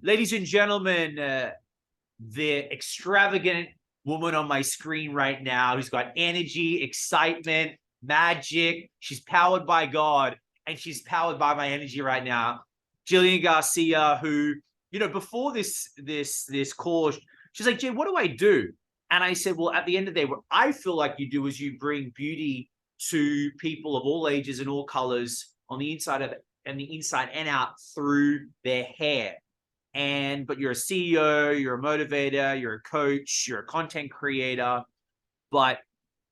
Ladies and gentlemen, the extravagant woman on my screen right now who's got energy, excitement, magic. She's powered by God and she's powered by my energy right now. Gillian Garcia, who, before this call, she's like, Jay, what do I do? And I said, well, at the end of the day, what I feel like you do is you bring beauty to people of all ages and all colors on the inside of it and the inside and out through their hair. But you're a CEO, you're a motivator, you're a coach, you're a content creator. But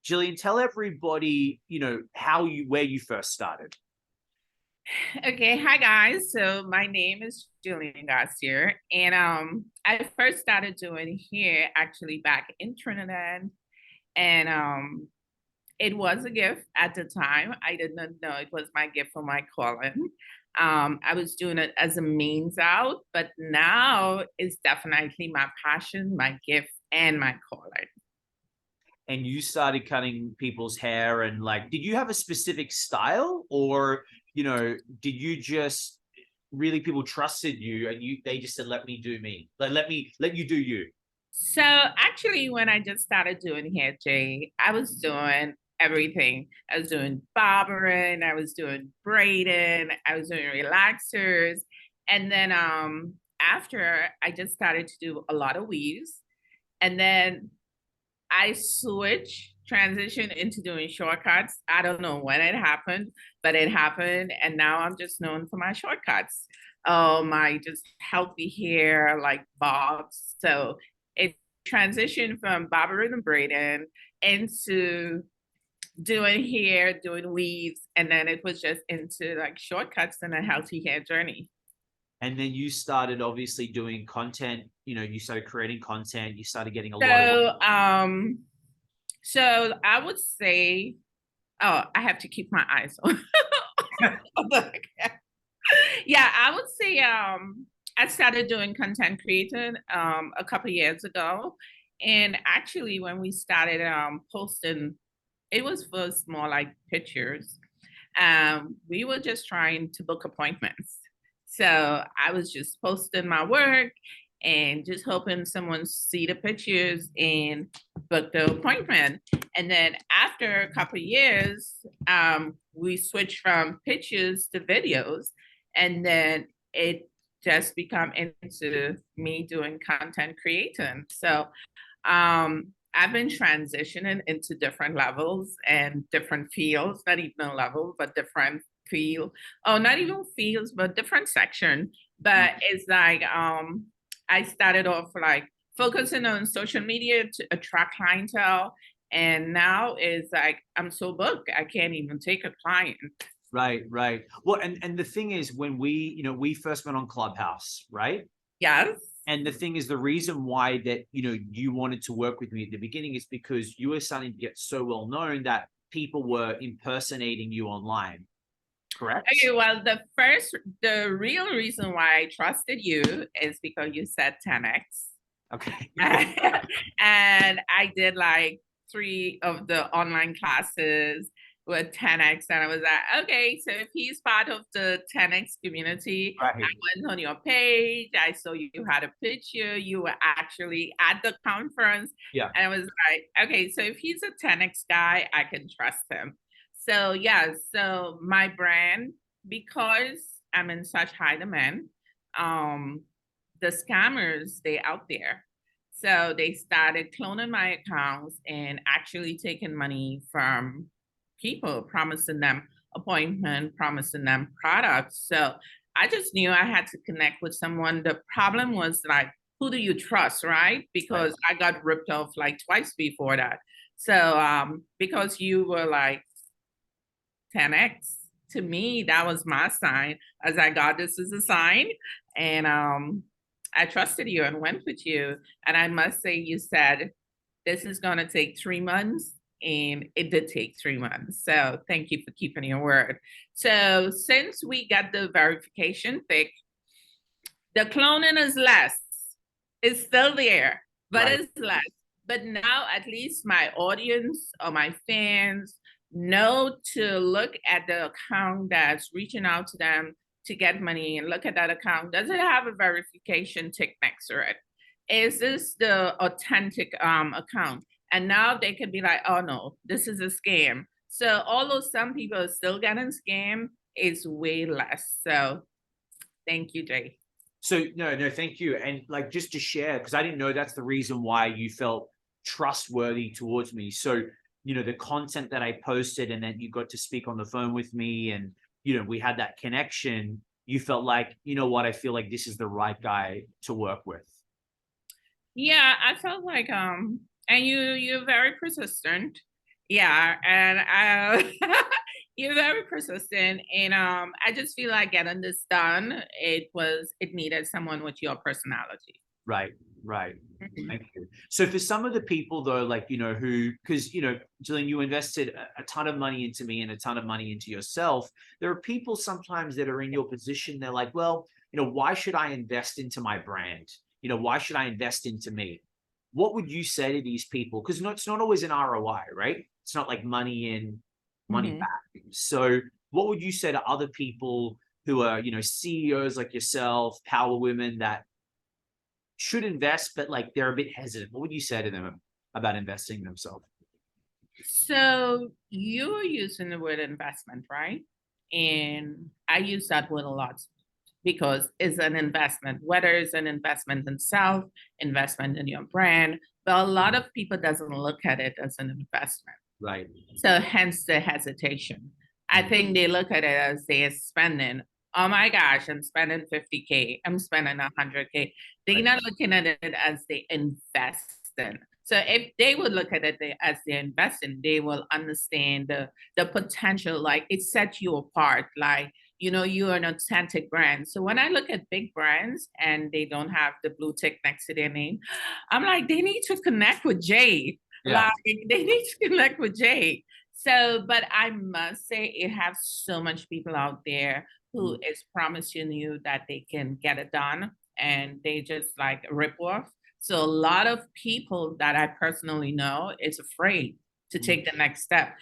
Gillian, tell everybody, where you first started. Okay, hi guys. So my name is Gillian Garcia, and I first started doing hair actually back in Trinidad, and it was a gift at the time. I did not know it was my gift for my calling. I was doing it as a means out, but now it's definitely my passion, my gift, and my calling. And you started cutting people's hair, and did you have a specific style, or did you just really people trusted you and they just said, let me do me, let you do you? So actually, when I just started doing hair, Jay, I was doing everything. I was doing barbering, I was doing braiding, I was doing relaxers. And then after I just started to do a lot of weaves. And then I switched, transitioned into doing shortcuts. I don't know when it happened, but it happened. And now I'm just known for my shortcuts. My just healthy hair, like bobs. So it transitioned from barbering and braiding into doing hair, doing weaves, and then it was just into like shortcuts and a healthy hair journey. And then you started obviously doing content, you started creating content, you started getting a lot So, of so I would say, oh, I have to keep my eyes on. Yeah, I would say I started doing content creating a couple of years ago. And actually when we started posting, it was first more like pictures. We were just trying to book appointments. So I was just posting my work and just hoping someone see the pictures and book the appointment. And then after a couple of years, we switched from pictures to videos, and then it just become into me doing content creating. So I've been transitioning into different levels and different fields, not even a level, but different field. Oh, not even fields, but different section. But it's like I started off like focusing on social media to attract clientele. And now it's like I'm so booked, I can't even take a client. Right. Well, and the thing is, when we first went on Clubhouse, right? Yes. And the thing is, the reason why that you wanted to work with me at the beginning is because you were starting to get so well known that people were impersonating you online. Correct? Okay, well, the real reason why I trusted you is because you said 10x. Okay. And I did like 3 of the online classes with 10x, and I was like, okay, so if he's part of the 10x community, Right. I went on your page, I saw you had a picture, you were actually at the conference, Yeah. and I was like, okay, so if he's a 10x guy, I can trust him. So yeah, so my brand, because I'm in such high demand, um, the scammers, they out there. So they started cloning my accounts and actually taking money from people, promising them appointment, promising them products. So I just knew I had to connect with someone. The problem was like, who do you trust, right? Because I got ripped off like twice before that. So because you were like 10x, to me, that was my sign. As I got this is a sign. And I trusted you and went with you. And I must say, you said this is going to take 3 months. And it did take 3 months. So thank you for keeping your word. So since we got the verification thick, the cloning is less. It's still there, but it's less. But now at least my audience or my fans know to look at the account that's reaching out to them to get money and look at that account. Does it have a verification tick next to it? Is this the authentic account? And now they could be like, oh no, this is a scam. So although some people are still getting scammed, it's way less. So thank you, Jay. So no, thank you. And like, just to share, because I didn't know that's the reason why you felt trustworthy towards me. So, the content that I posted, and then you got to speak on the phone with me, and, we had that connection. You felt like, you know what, I feel like this is the right guy to work with. Yeah, I felt like, and you're very persistent. Yeah, and you're very persistent, and I just feel like getting this done, it needed someone with your personality. Right. Mhm. Thank you. So for some of the people though, like, who, because, Gillian, you invested a ton of money into me and a ton of money into yourself. There are people sometimes that are in your position. They're like, well, why should I invest into my brand? Why should I invest into me? What would you say to these people? Because it's not always an ROI, right? It's not like money in, money Mhm. back. So what would you say to other people who are, CEOs like yourself, power women that should invest, but like they're a bit hesitant? What would you say to them about investing in themselves? So you're using the word investment, right? And I use that word a lot because it's an investment, whether it's an investment in self, investment in your brand, but a lot of people doesn't look at it as an investment. Right. So hence the hesitation. I think they look at it as they're spending, oh my gosh, I'm spending 50K, I'm spending 100K. They're Right. not looking at it as they invest in. So if they would look at it as they're investing, they will understand the potential, like it sets you apart, like, you're an authentic brand. So when I look at big brands and they don't have the blue tick next to their name, I'm like, they need to connect with Jay. Yeah. Like they need to connect with Jay. So, but I must say, it has so much people out there who is promising you that they can get it done, and they just like rip off. So a lot of people that I personally know is afraid to take the next step.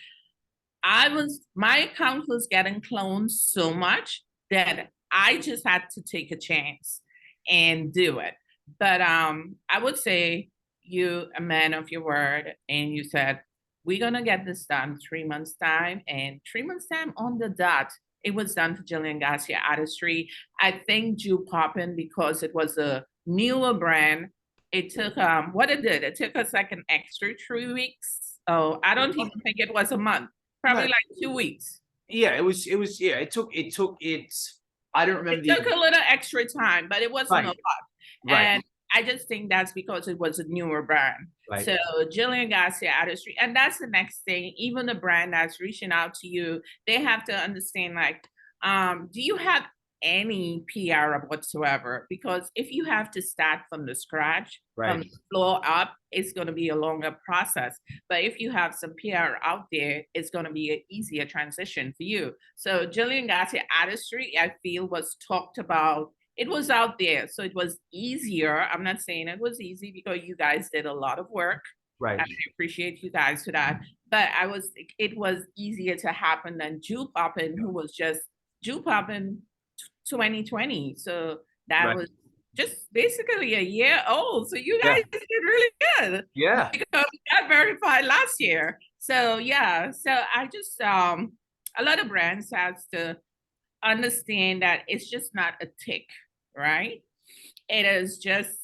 My account was getting cloned so much that I just had to take a chance and do it. But I would say you a man of your word, and you said we're gonna get this done 3 months time, and 3 months time on the dot. It was done for Gillian Garcia Artistry. I think Jew Poppin, because it was a newer brand. It took what it did. It took us like an extra 3 weeks. Oh, I don't even think it was a month. Probably No. like 2 weeks. Yeah, yeah, it took its, I don't remember It the, took a little extra time, but it wasn't a right, lot. right, And I just think that's because it was a newer brand. right, So Gillian Garcia Artistry, and that's the next thing. Even the brand that's reaching out to you, they have to understand, like, do you have any PR whatsoever? Because if you have to start from the scratch, from right, the floor up, it's going to be a longer process. But if you have some PR out there, it's going to be an easier transition for you. So Gillian Garcia Artistry, I feel, was talked about. It was out there, so it was easier. I'm not saying it was easy because you guys did a lot of work. right. I appreciate you guys for that. But it was easier to happen than Jew Poppin, who was just Jew Poppin 2020. So that Right. was just basically a year old. So you Yeah. guys did really good Yeah. because we got verified last year. So yeah, so I just a lot of brands has to understand that it's just not a tick, right? It is just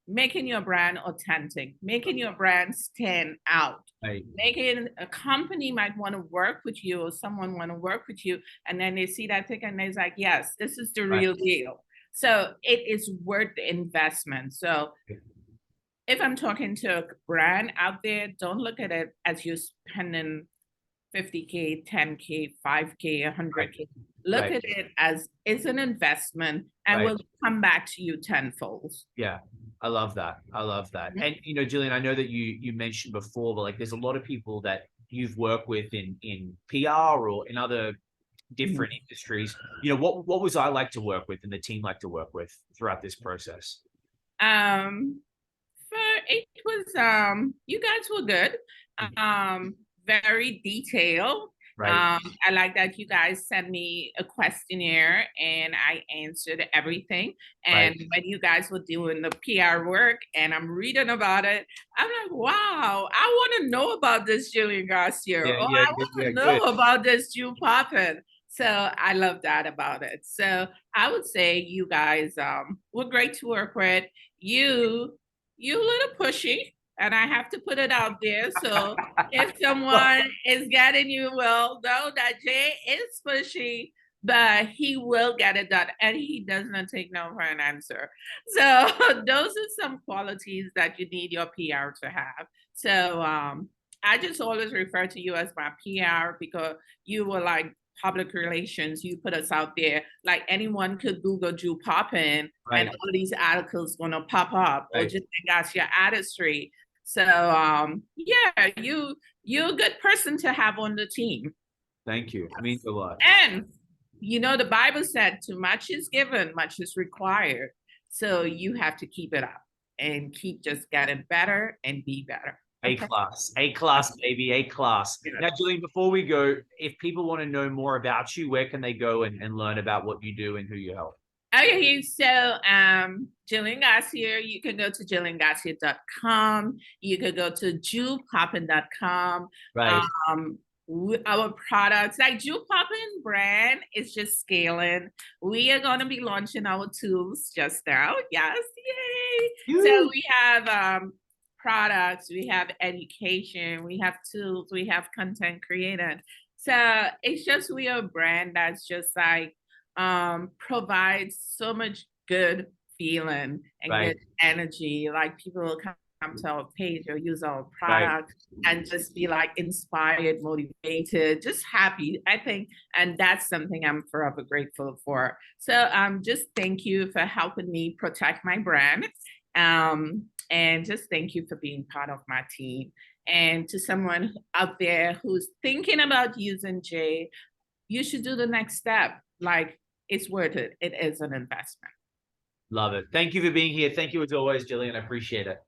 making your brand authentic, making your brand stand out, Right. making a company might want to work with you, or someone want to work with you, and then they see that tick and they're like, yes, this is the Right. real deal. So it is worth the investment. So if I'm talking to a brand out there, don't look at it as you're spending 50K, 10K, 5K, Right. 100K. Look Right. at it as it's an investment and Right. will come back to you tenfold. Yeah. I love that. I love that. And Gillian, I know that you mentioned before, but like there's a lot of people that you've worked with in PR or in other different industries. What was I like to work with and the team like to work with throughout this process? Um, for it was you guys were good. Very detailed. Right. I like that you guys sent me a questionnaire and I answered everything. Right. And when you guys were doing the PR work and I'm reading about it, I'm like, wow, I want to know about this Gillian Garcia, or Yeah, I yeah, want yeah, to know good. about this Jew Poppin. So I love that about it. So I would say you guys were great to work with. You a little pushy, and I have to put it out there. So if someone is getting you, well, know that Jay is pushy, but he will get it done, and he does not take no for an answer. So those are some qualities that you need your PR to have. So I just always refer to you as my PR because you were like public relations. You put us out there. Like anyone could Google Jew Poppin, and Right. all these articles gonna pop up, or Right. just got your artistry. So yeah, you're a good person to have on the team. Thank you. It means a lot. And you know the Bible said too much is given, much is required. So you have to keep it up and keep just getting better and be better. Okay. A class, baby, A class. Yeah. Now, Julian, before we go, if people want to know more about you, where can they go and learn about what you do and who you help? Okay, so Gillian Garcia, you can go to gilliangarcia.com. You can go to jewpoppin.com. Right. Our products, like Jew Poppin brand, is just scaling. We are going to be launching our tools just now. Yes, yay! So we have products, we have education, we have tools, we have content created. So it's just we are a brand that's just like provides so much good feeling and Right. good energy. Like people will come to our page or use our Right. product and just be like inspired, motivated, just happy, I think. And that's something I'm forever grateful for. So just thank you for helping me protect my brand. And just thank you for being part of my team. And to someone out there who's thinking about using Jay, you should do the next step. Like, it's worth it. It is an investment. Love it. Thank you for being here. Thank you as always, Gillian. I appreciate it.